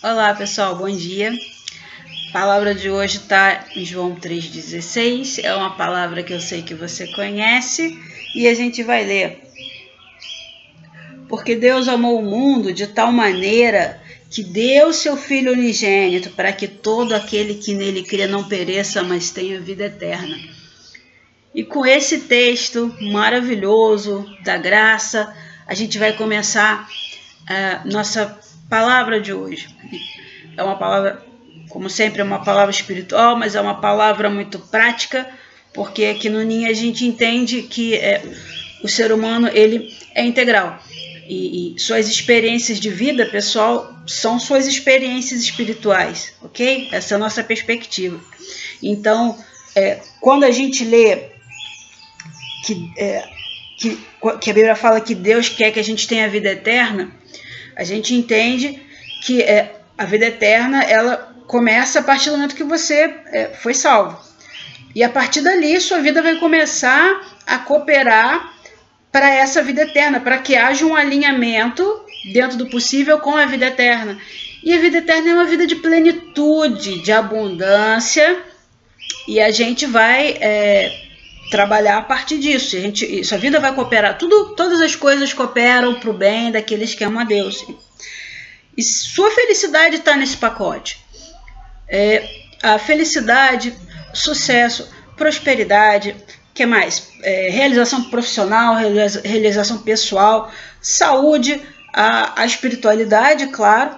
Olá pessoal, bom dia. A palavra de hoje está em João 3,16. É uma palavra que eu sei que você conhece e a gente vai ler. Porque Deus amou o mundo de tal maneira que deu seu Filho unigênito para que todo aquele que nele crê não pereça, mas tenha vida eterna. E com esse texto maravilhoso da graça, a gente vai começar a nossa palavra de hoje. É uma palavra, como sempre, é uma palavra espiritual, mas é uma palavra muito prática, porque aqui no Ninho a gente entende que o ser humano ele é integral. E suas experiências de vida, pessoal, são suas experiências espirituais, ok? Essa é a nossa perspectiva. Então, quando a gente lê que a Bíblia fala que Deus quer que a gente tenha vida eterna, a gente entende que a vida eterna ela começa a partir do momento que você foi salvo. E a partir dali, sua vida vai começar a cooperar para essa vida eterna, para que haja um alinhamento dentro do possível com a vida eterna. E a vida eterna é uma vida de plenitude, de abundância, e a gente vai trabalhar a partir disso. Sua vida vai cooperar, todas as coisas cooperam para o bem daqueles que amam a Deus. E sua felicidade está nesse pacote. A felicidade, sucesso, prosperidade, que mais? Realização profissional, realização pessoal, saúde, a espiritualidade, claro.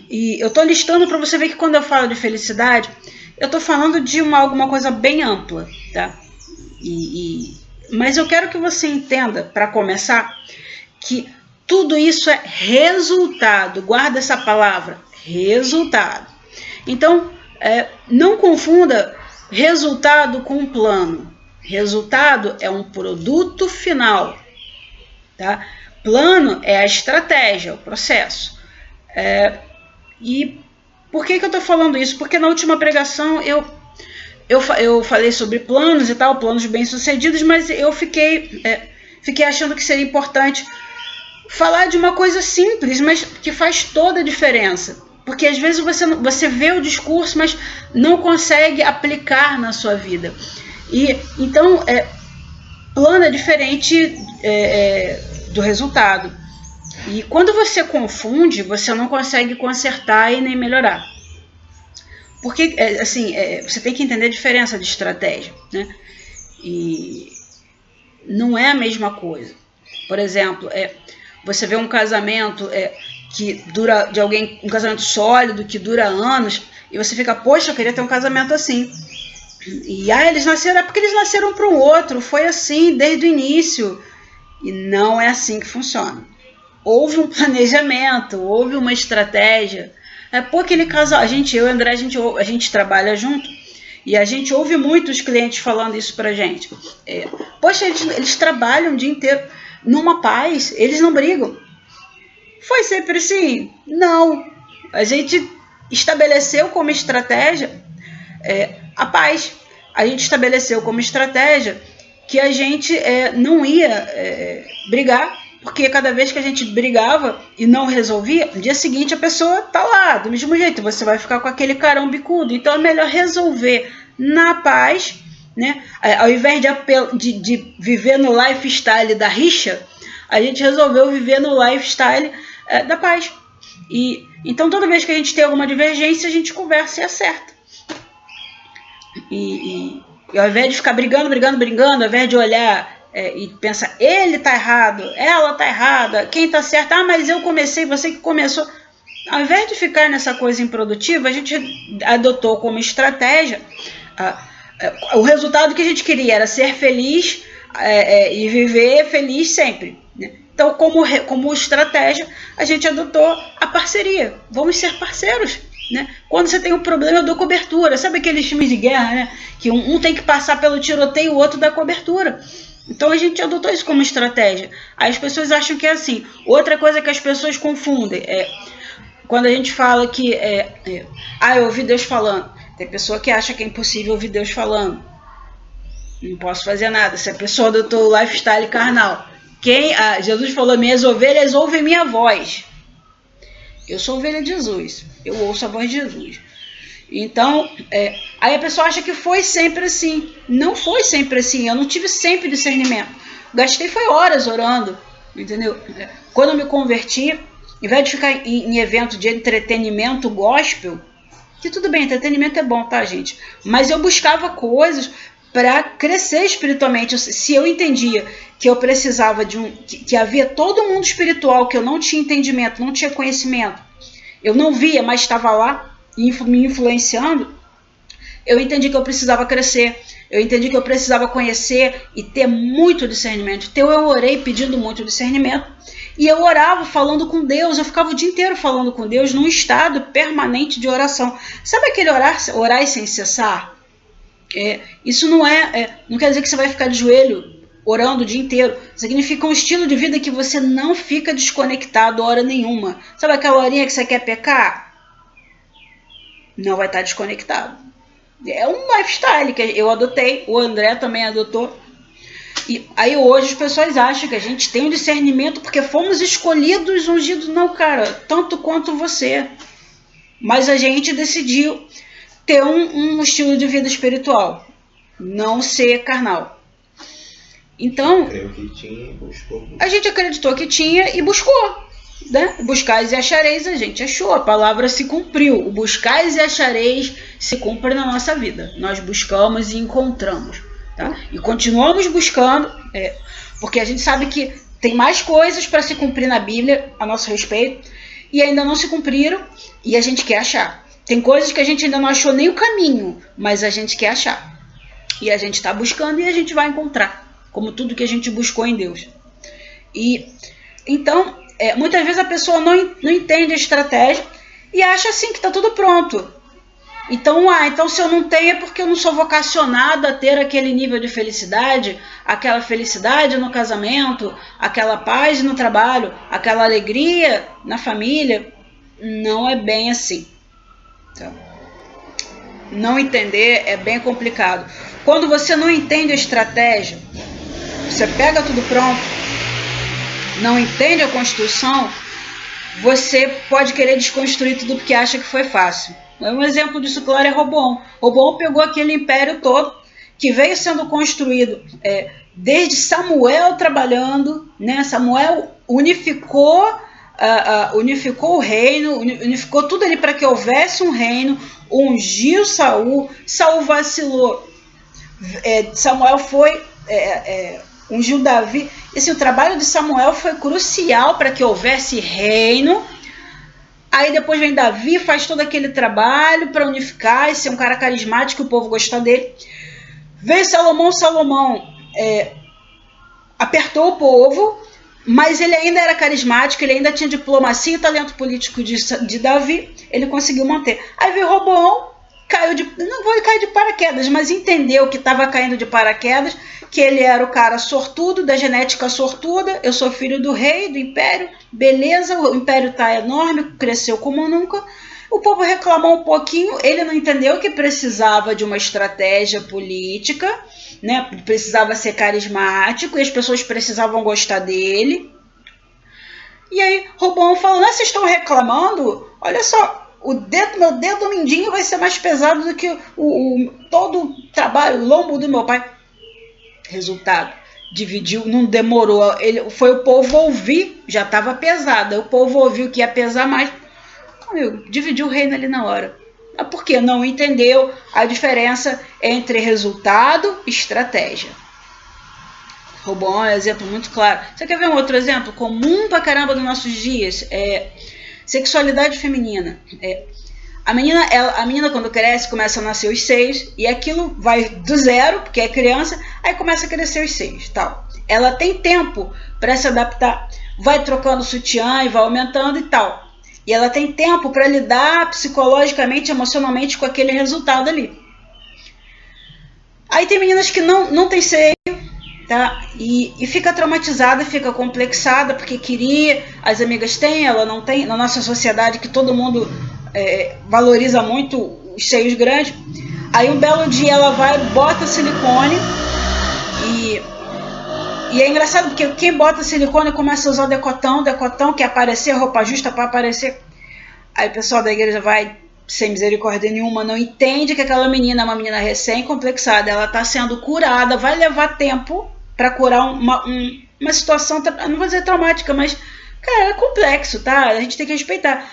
E eu estou listando para você ver que quando eu falo de felicidade, eu estou falando de alguma coisa bem ampla, tá? Mas eu quero que você entenda, para começar, que tudo isso é resultado. Guarda essa palavra, resultado. Então, não confunda resultado com plano. Resultado é um produto final, tá? Plano é a estratégia, o processo. E por que eu estou falando isso? Porque na última pregação eu falei sobre planos e tal, planos bem-sucedidos, mas eu fiquei achando que seria importante falar de uma coisa simples, mas que faz toda a diferença. Porque às vezes você vê o discurso, mas não consegue aplicar na sua vida. E então, plano é diferente do resultado. E quando você confunde, você não consegue consertar e nem melhorar. Porque, você tem que entender a diferença de estratégia, né? E não é a mesma coisa. Por exemplo, você vê um casamento que dura, de alguém, um casamento sólido, que dura anos, e você fica, poxa, eu queria ter um casamento assim. E eles nasceram, é porque eles nasceram para o outro, foi assim desde o início. E não é assim que funciona. Houve um planejamento, houve uma estratégia. Pô, aquele casal, eu e o André, a gente trabalha junto e a gente ouve muitos clientes falando isso pra gente. Poxa, eles trabalham o dia inteiro numa paz, eles não brigam. Foi sempre assim? Não. A gente estabeleceu como estratégia a paz. A gente estabeleceu como estratégia que a gente não ia brigar, porque cada vez que a gente brigava e não resolvia, no dia seguinte a pessoa tá lá, do mesmo jeito, você vai ficar com aquele carão bicudo. Então é melhor resolver na paz, né? Ao invés de viver no lifestyle da rixa, a gente resolveu viver no lifestyle da paz. E então toda vez que a gente tem alguma divergência, a gente conversa e acerta. E ao invés de ficar brigando, ao invés de olhar e pensar, ele tá errado, ela tá errada, quem tá certo, mas eu comecei, você que começou. Ao invés de ficar nessa coisa improdutiva, a gente adotou como estratégia o resultado que a gente queria era ser feliz e viver feliz sempre, né? Então, como estratégia, a gente adotou a parceria. Vamos ser parceiros, né? Quando você tem um problema, eu dou cobertura. Sabe aqueles filmes de guerra, né? Que um tem que passar pelo tiroteio e o outro dá cobertura. Então a gente adotou isso como estratégia. Aí as pessoas acham que é assim. Outra coisa que as pessoas confundem quando a gente fala que eu ouvi Deus falando. Tem pessoa que acha que é impossível ouvir Deus falando. Não posso fazer nada. Se a pessoa adotou o lifestyle carnal. Jesus falou, minhas ovelhas ouvem minha voz. Eu sou ovelha de Jesus, eu ouço a voz de Jesus. Então, aí a pessoa acha que foi sempre assim. Não foi sempre assim, eu não tive sempre discernimento. Gastei foi horas orando, entendeu? Quando eu me converti, ao invés de ficar em evento de entretenimento gospel, que tudo bem, entretenimento é bom, tá, gente? Mas eu buscava coisas para crescer espiritualmente. Se eu entendia que eu precisava que havia todo um mundo espiritual que eu não tinha entendimento, não tinha conhecimento, eu não via, mas estava lá me influenciando, eu entendi que eu precisava crescer, eu entendi que eu precisava conhecer e ter muito discernimento. Então eu orei pedindo muito discernimento, e eu orava falando com Deus, eu ficava o dia inteiro falando com Deus, num estado permanente de oração. Sabe aquele orar sem cessar? Isso não quer dizer que você vai ficar de joelho orando o dia inteiro. Significa um estilo de vida que você não fica desconectado hora nenhuma. Sabe aquela horinha que você quer pecar? Não vai estar desconectado. É um lifestyle que eu adotei, o André também adotou. E aí hoje as pessoas acham que a gente tem um discernimento porque fomos escolhidos, ungidos. Não, cara, tanto quanto você. Mas a gente decidiu ter um estilo de vida espiritual, não ser carnal. Então, a gente acreditou que tinha e buscou. Né? Buscais e achareis, a gente achou, a palavra se cumpriu. O buscais e achareis se cumpre na nossa vida. Nós buscamos e encontramos, tá? E continuamos buscando, porque a gente sabe que tem mais coisas para se cumprir na Bíblia a nosso respeito e ainda não se cumpriram, e a gente quer achar. Tem coisas que a gente ainda não achou nem o caminho, mas a gente quer achar, e a gente está buscando e a gente vai encontrar, como tudo que a gente buscou em Deus. E então muitas vezes a pessoa não entende a estratégia e acha assim que está tudo pronto. Então se eu não tenho é porque eu não sou vocacionado a ter aquele nível de felicidade, aquela felicidade no casamento, aquela paz no trabalho, aquela alegria na família. Não é bem assim. Então, não entender é bem complicado. Quando você não entende a estratégia, você pega tudo pronto, não entende a construção, você pode querer desconstruir tudo porque acha que foi fácil. Um exemplo disso, claro, é Roboão. Roboão pegou aquele império todo que veio sendo construído desde Samuel trabalhando, né? Samuel unificou o reino, unificou tudo ali para que houvesse um reino, ungiu Saul vacilou, Samuel foi... ungiu Davi. Esse, o trabalho de Samuel foi crucial para que houvesse reino. Aí depois vem Davi, faz todo aquele trabalho para unificar e ser um cara carismático, o povo gostar dele. Veio Salomão apertou o povo, mas ele ainda era carismático, ele ainda tinha diplomacia e talento político de Davi, ele conseguiu manter. Aí veio Roboão, não vou cair de paraquedas, mas entendeu que estava caindo de paraquedas, que ele era o cara sortudo, da genética sortuda, eu sou filho do rei, do império, beleza, o império está enorme, cresceu como nunca. O povo reclamou um pouquinho, ele não entendeu que precisava de uma estratégia política, né? Precisava ser carismático e as pessoas precisavam gostar dele. E aí Roboão falou, vocês estão reclamando? Olha só, meu dedo mindinho vai ser mais pesado do que todo o trabalho, o lombo do meu pai. Resultado, dividiu, não demorou. Foi o povo ouvir, já estava pesado. O povo ouviu que ia pesar mais. Dividiu o reino ali na hora. Mas por quê? Não entendeu a diferença entre resultado e estratégia. Roboão é um exemplo muito claro. Você quer ver um outro exemplo comum pra caramba dos nossos dias? Sexualidade feminina. A menina quando cresce começa a nascer os seios e aquilo vai do zero, porque é criança, aí começa a crescer os seios, tal. Ela tem tempo para se adaptar, vai trocando sutiã e vai aumentando e tal. E ela tem tempo para lidar psicologicamente, emocionalmente com aquele resultado ali. Aí tem meninas que não tem seio, tá? E fica traumatizada, fica complexada, porque queria, as amigas têm, ela não tem. Na nossa sociedade que todo mundo valoriza muito os seios grandes. Aí um belo dia ela vai, bota silicone e é engraçado porque quem bota silicone começa a usar decotão, quer aparecer, roupa justa para aparecer. Aí o pessoal da igreja vai sem misericórdia nenhuma, não entende que aquela menina é uma menina recém-complexada, ela está sendo curada, vai levar tempo para curar uma situação, não vou dizer traumática, mas, cara, é complexo, tá? A gente tem que respeitar.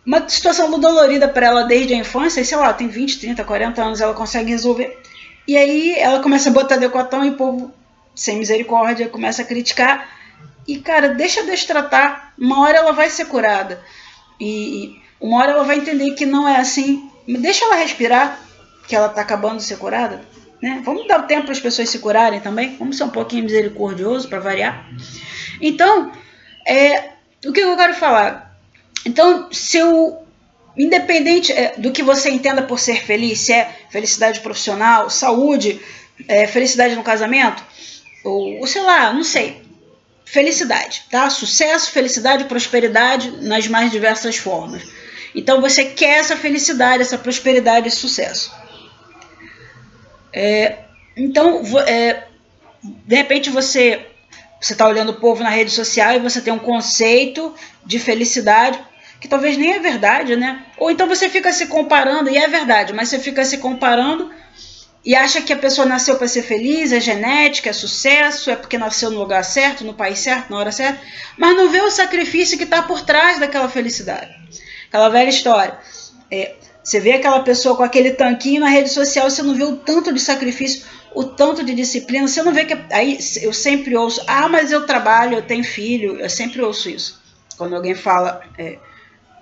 Uma situação dolorida para ela desde a infância, sei lá, tem 20, 30, 40 anos, ela consegue resolver. E aí ela começa a botar decotão e o povo, sem misericórdia, começa a criticar. E, cara, deixa Deus tratar, uma hora ela vai ser curada. E uma hora ela vai entender que não é assim. Deixa ela respirar, que ela está acabando de ser curada. Né? Vamos dar tempo para as pessoas se curarem também. Vamos ser um pouquinho misericordioso para variar. Então, o que eu quero falar? Então, independente do que você entenda por ser feliz, se é felicidade profissional, saúde, felicidade no casamento, ou sei lá, não sei. Felicidade, tá? Sucesso, felicidade, prosperidade nas mais diversas formas. Então você quer essa felicidade, essa prosperidade, esse sucesso. Então, de repente você está olhando o povo na rede social e você tem um conceito de felicidade que talvez nem é verdade, né? Ou então você fica se comparando, e é verdade, mas você fica se comparando e acha que a pessoa nasceu para ser feliz, é genética, é sucesso, é porque nasceu no lugar certo, no país certo, na hora certa, mas não vê o sacrifício que está por trás daquela felicidade. Aquela velha história. Você vê aquela pessoa com aquele tanquinho na rede social, você não vê o tanto de sacrifício, o tanto de disciplina, você não vê que... Aí eu sempre ouço, mas eu trabalho, eu tenho filho, eu sempre ouço isso. Quando alguém fala...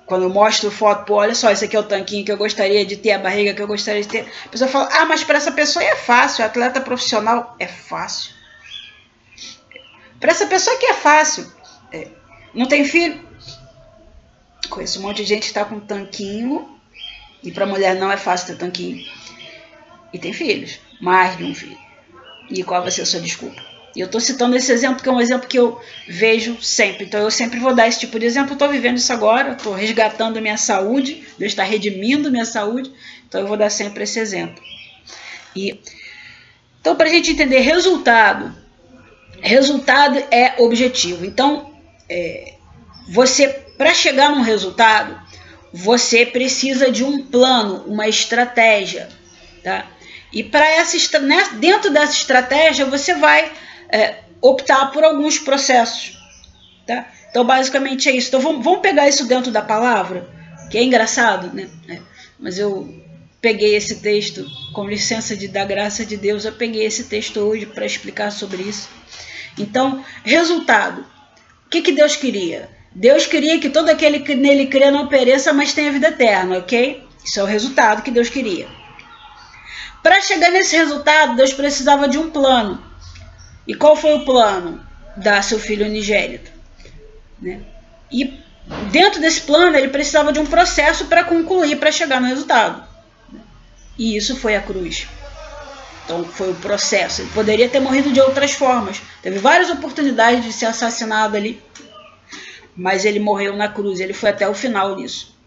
Quando eu mostro foto, pô, olha só, esse aqui é o tanquinho que eu gostaria de ter, a barriga que eu gostaria de ter. A pessoa fala, mas para essa pessoa é fácil, atleta profissional é fácil. Para essa pessoa que é fácil. Não tem filho? Conheço um monte de gente que está com tanquinho, e para mulher não é fácil ter tanquinho. E tem filhos, mais de um filho. E qual vai ser a sua desculpa? E eu estou citando esse exemplo porque é um exemplo que eu vejo sempre. Então eu sempre vou dar esse tipo de exemplo. Eu estou vivendo isso agora, estou resgatando a minha saúde, Deus está redimindo minha saúde, então eu vou dar sempre esse exemplo. Então, para a gente entender resultado é objetivo. Então, para chegar num resultado, você precisa de um plano, uma estratégia. Tá? E dentro dessa estratégia, você vai optar por alguns processos. Tá? Então, basicamente é isso. Então, vamos pegar isso dentro da palavra, que é engraçado, né? Mas eu peguei esse texto, com licença da graça de Deus, eu peguei esse texto hoje para explicar sobre isso. Então, resultado. O que Deus queria? Deus queria que todo aquele que nele crê não pereça, mas tenha vida eterna, ok? Isso é o resultado que Deus queria. Para chegar nesse resultado, Deus precisava de um plano. E qual foi o plano? Dar seu filho unigênito. Né? E dentro desse plano, ele precisava de um processo para concluir, para chegar no resultado. E isso foi a cruz. Então foi o processo. Ele poderia ter morrido de outras formas. Teve várias oportunidades de ser assassinado ali. Mas ele morreu na cruz. Ele foi até o final nisso.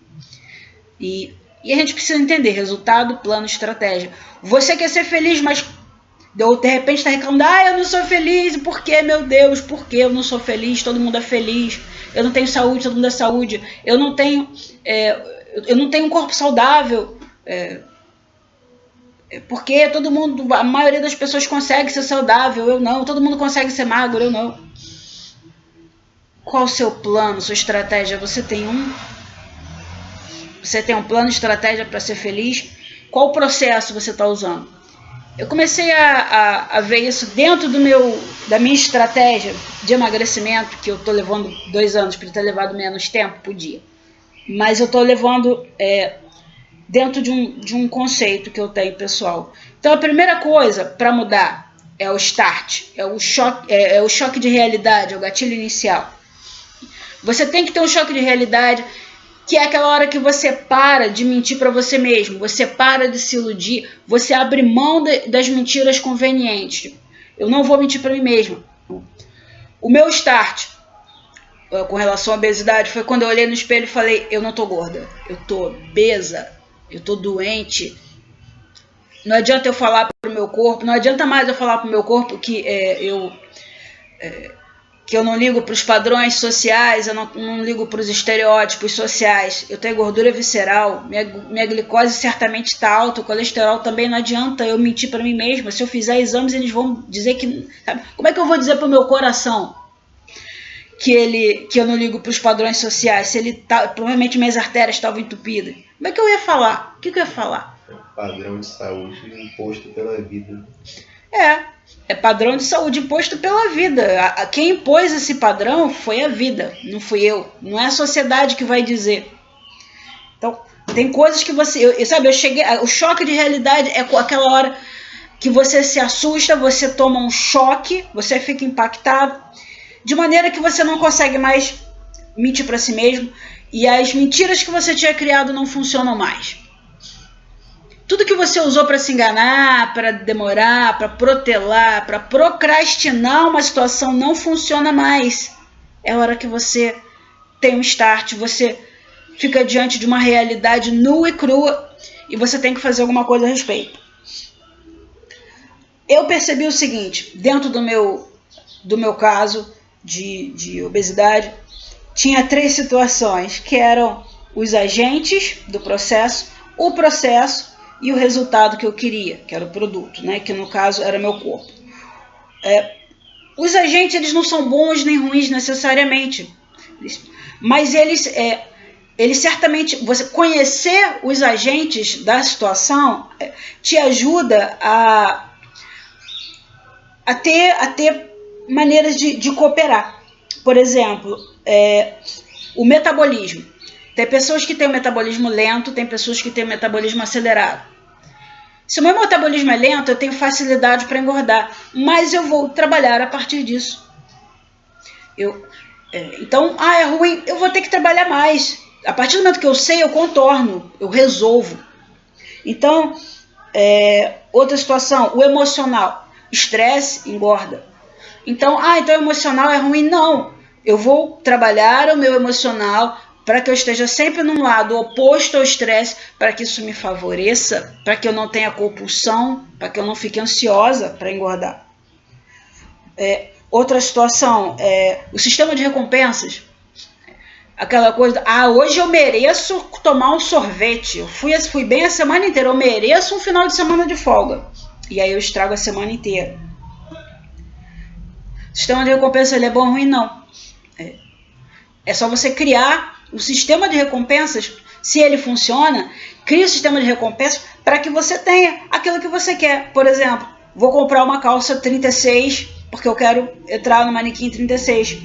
E a gente precisa entender resultado, plano, estratégia. Você quer ser feliz, mas de repente está reclamando, eu não sou feliz, por que, meu Deus, por que eu não sou feliz, todo mundo é feliz, eu não tenho saúde, todo mundo é saúde, eu não tenho um corpo saudável, porque todo mundo, a maioria das pessoas consegue ser saudável, eu não, todo mundo consegue ser magro, eu não. Qual o seu plano, sua estratégia? Você tem um plano, estratégia para ser feliz? Qual processo você está usando? Eu comecei a ver isso dentro da minha estratégia de emagrecimento, que eu estou levando 2 anos, para ter levado menos tempo por dia. Mas eu estou levando dentro de um conceito que eu tenho, pessoal. Então a primeira coisa para mudar é o start, é o choque de realidade, é o gatilho inicial. Você tem que ter um choque de realidade, que é aquela hora que você para de mentir para você mesmo, você para de se iludir, você abre mão das mentiras convenientes. Eu não vou mentir para mim mesmo. O meu start com relação à obesidade foi quando eu olhei no espelho e falei, eu não estou gorda, eu estou obesa, eu estou doente. Não adianta eu falar para o meu corpo, não adianta mais eu falar para o meu corpo que que eu não ligo para os padrões sociais, eu não ligo para os estereótipos sociais. Eu tenho gordura visceral, minha glicose certamente está alta, o colesterol também. Não adianta eu mentir para mim mesma. Se eu fizer exames, eles vão dizer que... Sabe? Como é que eu vou dizer para o meu coração que eu não ligo para os padrões sociais, se ele tá, provavelmente minhas artérias estavam entupidas? Como é que eu ia falar? O que eu ia falar? Padrão de saúde imposto pela vida. É padrão de saúde imposto pela vida. Quem impôs esse padrão foi a vida, não fui eu. Não é a sociedade que vai dizer. Então, tem coisas que você... eu cheguei... O choque de realidade é aquela hora que você se assusta, você toma um choque, você fica impactado, de maneira que você não consegue mais mentir para si mesmo, e as mentiras que você tinha criado não funcionam mais. Tudo que você usou para se enganar, para demorar, para protelar, para procrastinar uma situação não funciona mais. É a hora que você tem um start, você fica diante de uma realidade nua e crua e você tem que fazer alguma coisa a respeito. Eu percebi o seguinte, dentro do meu caso de obesidade, tinha 3 situações, que eram os agentes do processo, o processo e o resultado que eu queria, que era o produto, né? Que no caso era meu corpo. Os agentes, eles não são bons nem ruins necessariamente, mas eles certamente, você conhecer os agentes da situação te ajuda a ter maneiras de cooperar. Por exemplo, o metabolismo. Tem pessoas que têm um metabolismo lento, tem pessoas que têm um metabolismo acelerado. Se o meu metabolismo é lento, eu tenho facilidade para engordar, mas eu vou trabalhar a partir disso. Então, é ruim, eu vou ter que trabalhar mais. A partir do momento que eu sei, eu contorno, eu resolvo. Então, outra situação, o emocional. Estresse engorda. Então, então o emocional é ruim? Não. Eu vou trabalhar o meu emocional para que eu esteja sempre num lado oposto ao estresse, para que isso me favoreça, para que eu não tenha compulsão, para que eu não fique ansiosa para engordar. Outra situação, o sistema de recompensas. Aquela coisa, hoje eu mereço tomar um sorvete, eu fui bem a semana inteira, eu mereço um final de semana de folga. E aí eu estrago a semana inteira. O sistema de recompensa, ele é bom ou ruim? Não. É só você criar o sistema de recompensas. Se ele funciona, cria o sistema de recompensas para que você tenha aquilo que você quer. Por exemplo, vou comprar uma calça 36 porque eu quero entrar no manequim 36.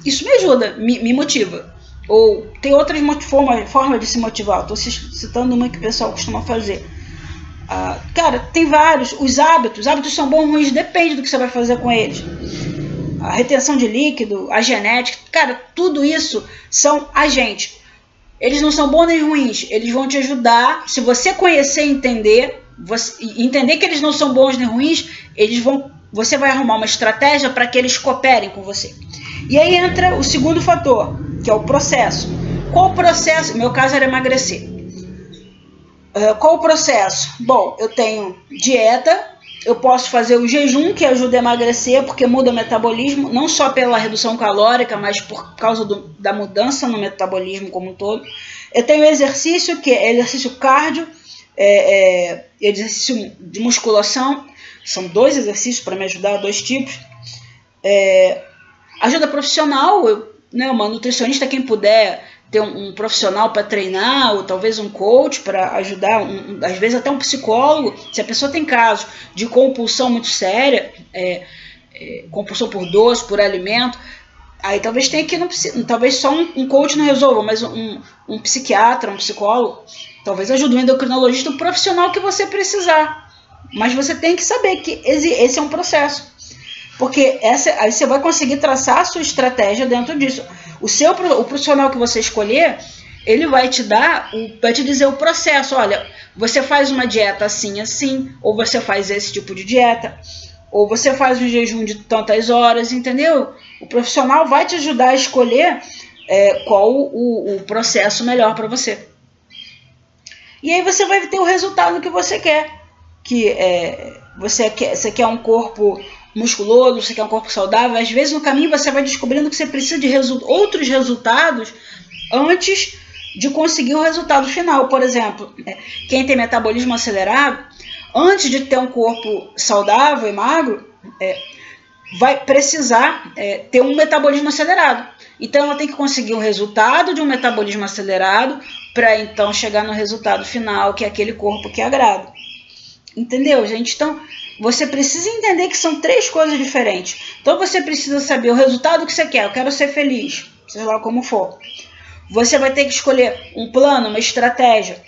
Isso me ajuda, me motiva. Ou tem outras formas de se motivar. Estou citando uma que o pessoal costuma fazer. Cara, tem vários. Os hábitos são bons ou ruins, depende do que você vai fazer com eles. A retenção de líquido, a genética, cara, tudo isso são agentes. Eles não são bons nem ruins, eles vão te ajudar. Se você conhecer e entender que eles não são bons nem ruins, você vai arrumar uma estratégia para que eles cooperem com você. E aí entra o segundo fator, que é o processo. Qual o processo? No meu caso era emagrecer. Qual o processo? Bom, eu tenho dieta, eu posso fazer o jejum, que ajuda a emagrecer, porque muda o metabolismo, não só pela redução calórica, mas por causa da mudança no metabolismo como um todo. Eu tenho exercício, que é exercício cardio, exercício de musculação, são 2 exercícios para me ajudar, 2 tipos. Ajuda profissional, uma nutricionista, quem puder ter um profissional para treinar, ou talvez um coach para ajudar, às vezes até um psicólogo. Se a pessoa tem casos de compulsão muito séria, compulsão por doce, por alimento, aí talvez tenha que, talvez só um coach não resolva, mas um psiquiatra, um psicólogo, talvez ajude um endocrinologista, um profissional que você precisar. Mas você tem que saber que esse é um processo. Porque aí você vai conseguir traçar a sua estratégia dentro disso. O profissional que você escolher, ele vai te dizer o processo. Olha, você faz uma dieta assim, assim, ou você faz esse tipo de dieta, ou você faz um jejum de tantas horas, entendeu? O profissional vai te ajudar a escolher qual o processo melhor para você. E aí você vai ter o resultado que você quer. Você quer um corpo musculoso, você quer um corpo saudável, às vezes no caminho você vai descobrindo que você precisa de outros resultados antes de conseguir o resultado final. Por exemplo, quem tem metabolismo acelerado, antes de ter um corpo saudável e magro, vai precisar ter um metabolismo acelerado. Então ela tem que conseguir o resultado de um metabolismo acelerado para então chegar no resultado final, que é aquele corpo que agrada. Entendeu, gente? Então você precisa entender que são 3 coisas diferentes. Então você precisa saber o resultado que você quer. Eu quero ser feliz, seja lá como for. Você vai ter que escolher um plano, uma estratégia.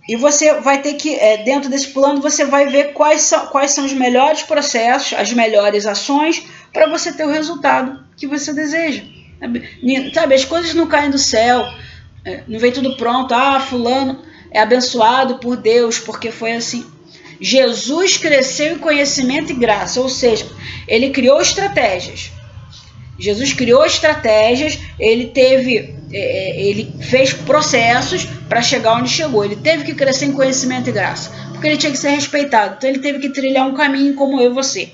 E você vai ter que, dentro desse plano, você vai ver quais são os melhores processos, as melhores ações para você ter o resultado que você deseja. Sabe, as coisas não caem do céu, não vem tudo pronto. Fulano é abençoado por Deus porque foi assim. Jesus cresceu em conhecimento e graça, ou seja, ele criou estratégias. Jesus criou estratégias, ele fez processos para chegar onde chegou. Ele teve que crescer em conhecimento e graça, porque ele tinha que ser respeitado. Então ele teve que trilhar um caminho como eu e você.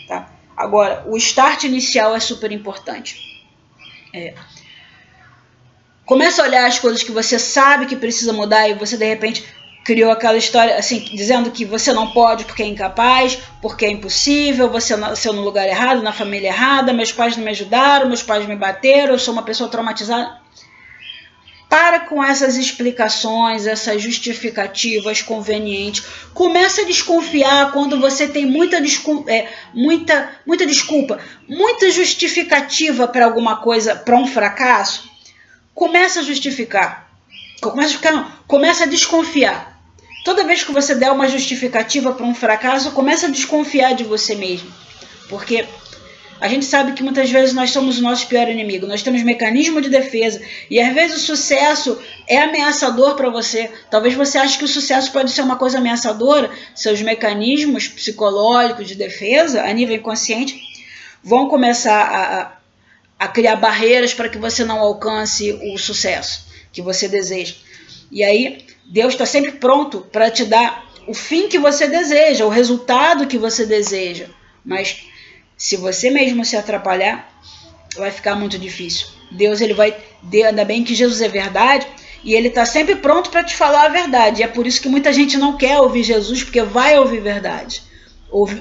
Tá? Agora, o start inicial é super importante. Começa a olhar as coisas que você sabe que precisa mudar e você de repente criou aquela história assim, dizendo que você não pode porque é incapaz, porque é impossível, você nasceu no lugar errado, na família errada, meus pais não me ajudaram, meus pais me bateram, eu sou uma pessoa traumatizada. Para com essas explicações, essas justificativas convenientes. Começa a desconfiar quando você tem muita desculpa, muita justificativa para alguma coisa, para um fracasso. Começa a justificar. Começa a desconfiar. Toda vez que você der uma justificativa para um fracasso, começa a desconfiar de você mesmo. Porque a gente sabe que muitas vezes nós somos o nosso pior inimigo. Nós temos mecanismo de defesa. E às vezes o sucesso é ameaçador para você. Talvez você ache que o sucesso pode ser uma coisa ameaçadora. Seus mecanismos psicológicos de defesa, a nível inconsciente, vão começar a criar barreiras para que você não alcance o sucesso que você deseja. E aí Deus está sempre pronto para te dar o fim que você deseja, o resultado que você deseja. Mas se você mesmo se atrapalhar, vai ficar muito difícil. Deus, ainda bem que Jesus é verdade, e ele está sempre pronto para te falar a verdade. E é por isso que muita gente não quer ouvir Jesus, porque vai ouvir verdade.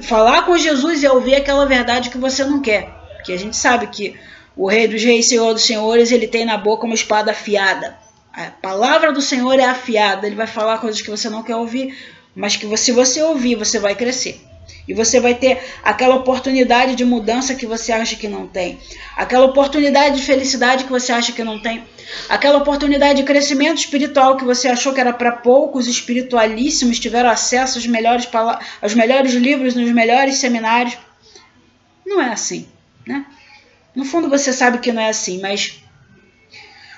Falar com Jesus é ouvir aquela verdade que você não quer. Porque a gente sabe que o Rei dos Reis, Senhor dos Senhores, ele tem na boca uma espada afiada. A palavra do Senhor é afiada. Ele vai falar coisas que você não quer ouvir, mas que se você ouvir, você vai crescer. E você vai ter aquela oportunidade de mudança que você acha que não tem. Aquela oportunidade de felicidade que você acha que não tem. Aquela oportunidade de crescimento espiritual que você achou que era para poucos espiritualíssimos, tiveram acesso aos melhores livros, nos melhores seminários. Não é assim, né? No fundo você sabe que não é assim, mas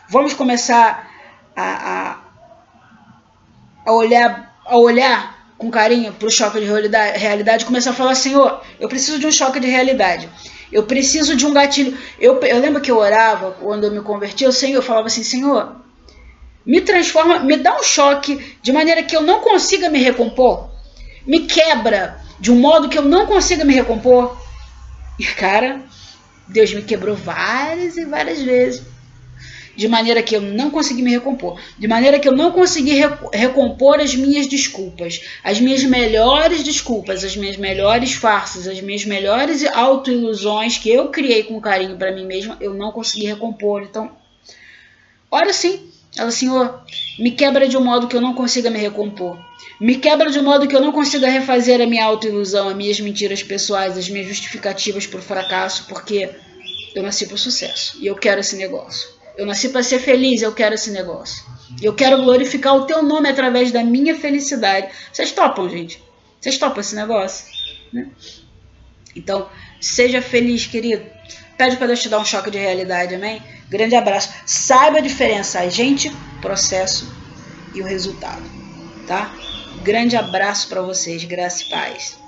vamos começar a olhar com carinho para o choque de realidade, começar a falar: Senhor, eu preciso de um choque de realidade, eu preciso de um gatilho. Eu lembro que eu orava quando eu me converti, eu falava assim: Senhor, me transforma, me dá um choque de maneira que eu não consiga me recompor, me quebra de um modo que eu não consiga me recompor. E cara, Deus me quebrou várias e várias vezes, de maneira que eu não consegui me recompor, de maneira que eu não consegui recompor as minhas desculpas, as minhas melhores desculpas, as minhas melhores farsas, as minhas melhores autoilusões que eu criei com carinho para mim mesma, eu não consegui recompor. Então, ora sim, ela: Senhor, me quebra de um modo que eu não consiga me recompor, me quebra de um modo que eu não consiga refazer a minha autoilusão, as minhas mentiras pessoais, as minhas justificativas para o fracasso, porque eu nasci para o sucesso e eu quero esse negócio. Eu nasci para ser feliz, eu quero esse negócio. Eu quero glorificar o teu nome através da minha felicidade. Vocês topam, gente? Vocês topam esse negócio? Né? Então, seja feliz, querido. Pede para Deus te dar um choque de realidade, amém? Grande abraço. Saiba a diferença, agente, processo e o resultado, tá? Grande abraço para vocês. Graça e paz.